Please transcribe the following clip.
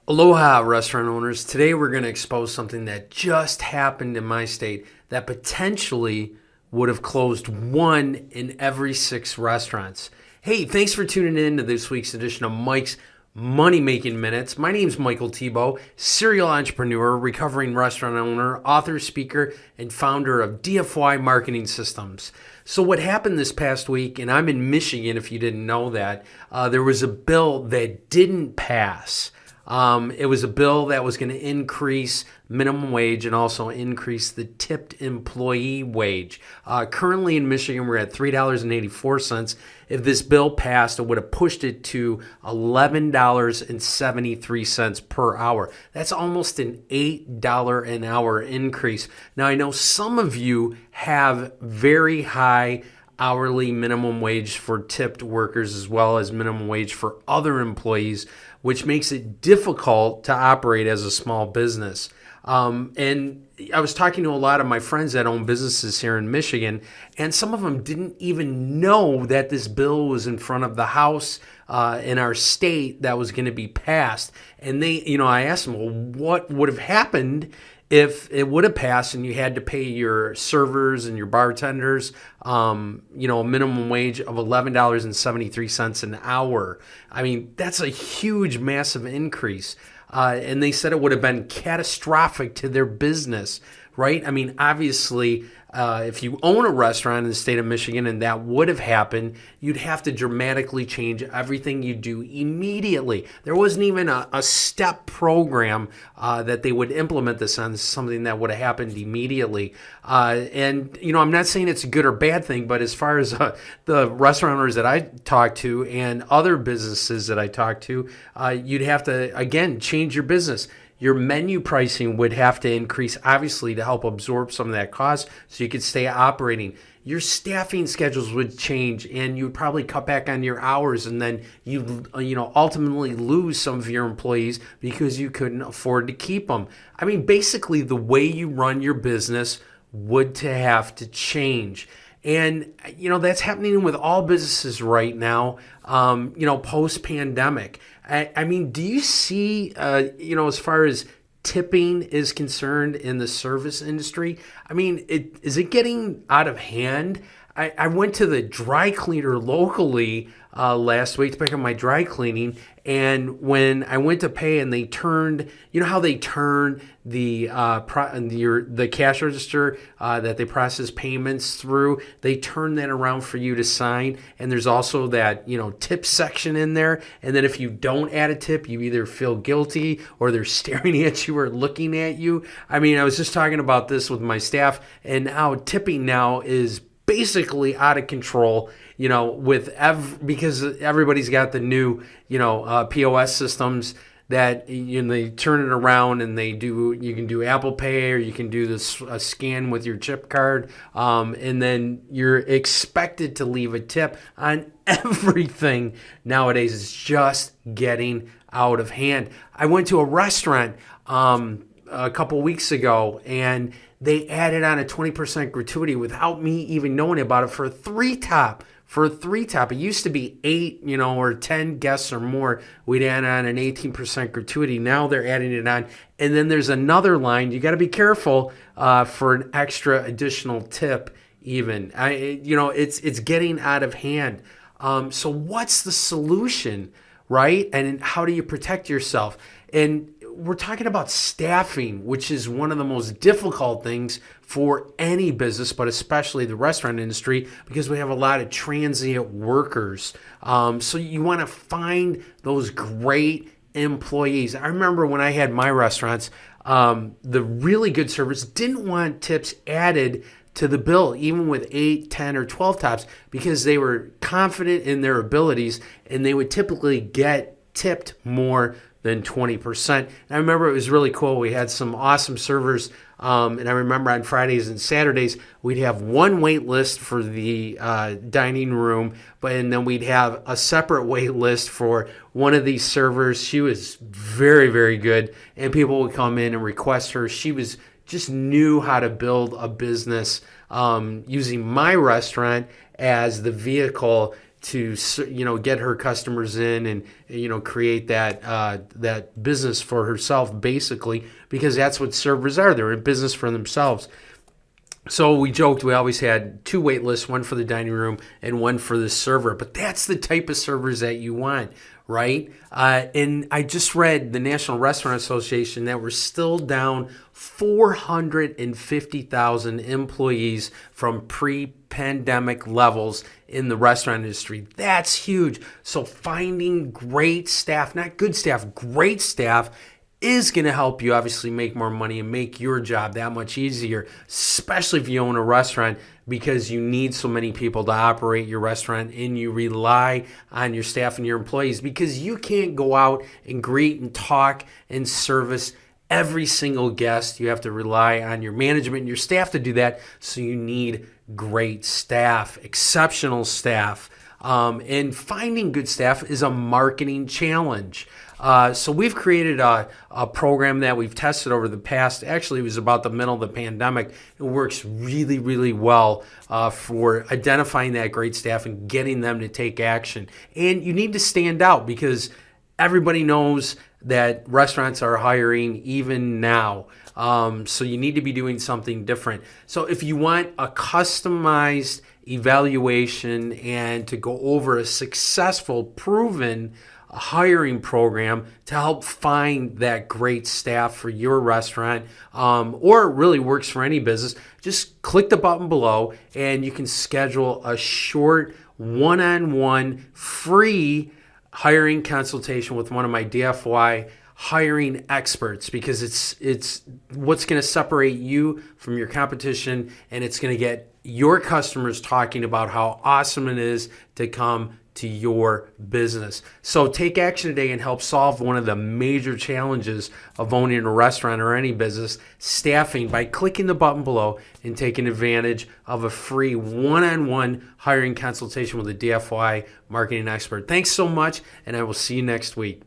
Aloha, restaurant owners. Today we're going to expose something that just happened in my state that potentially would have closed one in every six restaurants. Hey, thanks for tuning in to this week's edition of Mike's Money Making Minutes. My name's Michael Tebow, serial entrepreneur, recovering restaurant owner, author, speaker, and founder of DFY Marketing Systems. So what happened this past week, and I'm in Michigan if you didn't know that, there was a bill that didn't pass. It was a bill that was going to increase minimum wage and also increase the tipped employee wage. Currently in Michigan, we're at $3.84. If this bill passed, it would have pushed it to $11.73 per hour. That's almost an $8 an hour increase. Now, I know some of you have very high hourly minimum wage for tipped workers as well as minimum wage for other employees, which makes it difficult to operate as a small business. And I was talking to a lot of my friends that own businesses here in Michigan, and some of them didn't even know that this bill was in front of the House in our state that was going to be passed. And I asked them, well, what would have happened if it would have passed and you had to pay your servers and your bartenders, a minimum wage of $11.73 an hour? I mean, that's a huge, massive increase. And they said it would have been catastrophic to their business, right? I mean, obviously, if you own a restaurant in the state of Michigan and that would have happened, you'd have to dramatically change everything you do immediately. There wasn't even a step program that they would implement this on. This is something that would have happened immediately. I'm not saying it's a good or bad thing, but as far as the restaurant owners that I talk to and other businesses that I talk to, you'd have to, again, change your business. Your menu pricing would have to increase, obviously, to help absorb some of that cost so you could stay operating. Your staffing schedules would change, and you'd probably cut back on your hours, and then you ultimately lose some of your employees because you couldn't afford to keep them. I mean, basically, the way you run your business would to have to change. And, that's happening with all businesses right now, post-pandemic. I mean, do you see, as far as tipping is concerned in the service industry, I mean, is it getting out of hand? I went to the dry cleaner locally last week to pick up my dry cleaning, and when I went to pay and they turned, how they turn the cash register that they process payments through, they turn that around for you to sign, and there's also that tip section in there, and then if you don't add a tip, you either feel guilty or they're staring at you or looking at you. I mean, I was just talking about this with my staff, and how tipping now is basically out of control, because everybody's got the new, POS systems that they turn it around and you can do Apple Pay, or you can do this scan with your chip card, and then you're expected to leave a tip on everything nowadays. It's just getting out of hand. I went to a restaurant a couple weeks ago, and they added on a 20% gratuity without me even knowing about it for a three-top. It used to be 8, or 10 guests or more, we'd add on an 18% gratuity. Now they're adding it on. And then there's another line. You got to be careful for an extra additional tip even. It's getting out of hand. So what's the solution, right? And how do you protect yourself? And we're talking about staffing, which is one of the most difficult things for any business, but especially the restaurant industry, because we have a lot of transient workers. So you want to find those great employees. I remember when I had my restaurants, the really good servers didn't want tips added to the bill, even with 8, 10, or 12 tops, because they were confident in their abilities, and they would typically get tipped more than 20%. And I remember it was really cool. We had some awesome servers, and I remember on Fridays and Saturdays, we'd have one wait list for the dining room, and then we'd have a separate wait list for one of these servers. She was very, very good, and people would come in and request her. She just knew how to build a business using my restaurant as the vehicle to get her customers in and create that business for herself, basically, because that's what servers are. They're in business for themselves. So we joked we always had 2 wait lists, one for the dining room and one for the server. But that's the type of servers that you want, right? And I just read the National Restaurant Association that we're still down 450,000 employees from pre-pandemic levels in the restaurant industry. That's huge. So finding great staff, not good staff, great staff, is going to help you obviously make more money and make your job that much easier, especially if you own a restaurant, because you need so many people to operate your restaurant and you rely on your staff and your employees, because you can't go out and greet and talk and service every single guest. You have to rely on your management and your staff to do that. So you need great staff, exceptional staff. And finding good staff is a marketing challenge. So we've created a program that we've tested over the past, actually it was about the middle of the pandemic. It works really, really well for identifying that great staff and getting them to take action. And you need to stand out, because everybody knows that restaurants are hiring even now. So you need to be doing something different. So if you want a customized evaluation and to go over a successful, proven hiring program to help find that great staff for your restaurant, or it really works for any business, just click the button below and you can schedule a short one-on-one free hiring consultation with one of my DFY hiring experts, because it's what's going to separate you from your competition, and it's going to get your customers talking about how awesome it is to come to your business. So take action today and help solve one of the major challenges of owning a restaurant or any business, staffing, by clicking the button below and taking advantage of a free one-on-one hiring consultation with a DFY marketing expert. Thanks so much, and I will see you next week.